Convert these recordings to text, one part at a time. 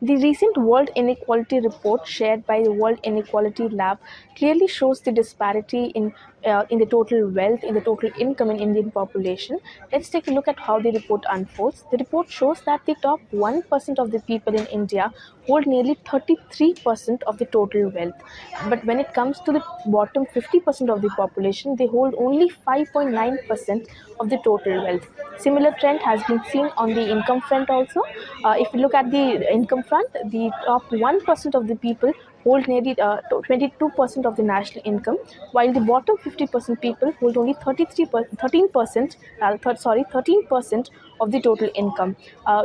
The recent World Inequality Report shared by the World Inequality Lab clearly shows the disparity in the total wealth, in the total income in Indian population. Let's take a look at how the report unfolds. The report shows that the top 1% of the people in India hold nearly 33% of the total wealth. But when it comes to the bottom 50% of the population, they hold only 5.9% of the total wealth. Similar trend has been seen on the income front also. If you look at the income front, the top 1% of the people hold nearly 22% of the national income, while the bottom 50% people hold only 13%, 13% of the total income.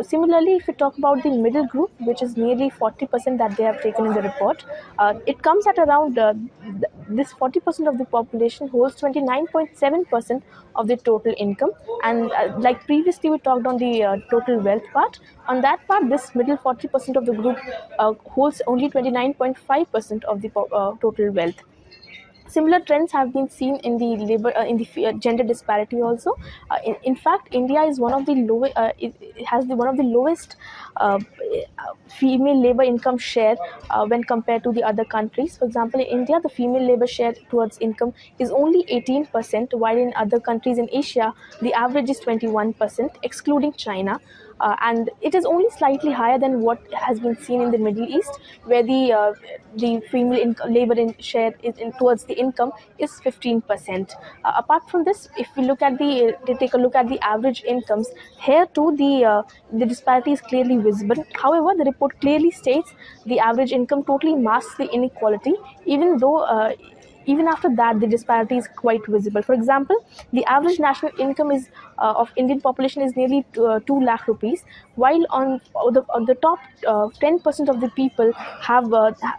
Similarly, if you talk about the middle group, which is nearly 40% that they have taken in the report, it comes at around this 40% of the population holds 29.7% of the total income. And like previously we talked on the total wealth part, on that part this middle 40% of the group holds only 29.5% of the total wealth. Similar trends have been seen in the gender disparity also. In fact, India is one of the lowest. It has one of the lowest uh, female labor income share when compared to the other countries. For example, in India, the female labor share towards income is only 18%, while in other countries in Asia, the average is 21%, excluding China. And it is only slightly higher than what has been seen in the Middle East, where the female share towards the income is 15%. Apart from this, if we look at to take a look at the average incomes, here too the disparity is clearly visible. However, the report clearly states the average income totally masks the inequality, even though. Even after that, the disparity is quite visible. For example, the average national income is of Indian population is nearly 2 lakh rupees, while on the top 10% of the people have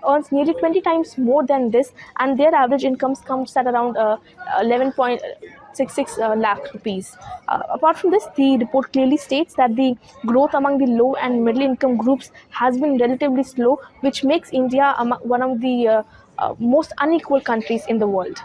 earns nearly 20 times more than this, and their average incomes comes at around 11.66 lakh rupees. Apart from this, the report clearly states that the growth among the low and middle income groups has been relatively slow, which makes India one of the most unequal countries in the world.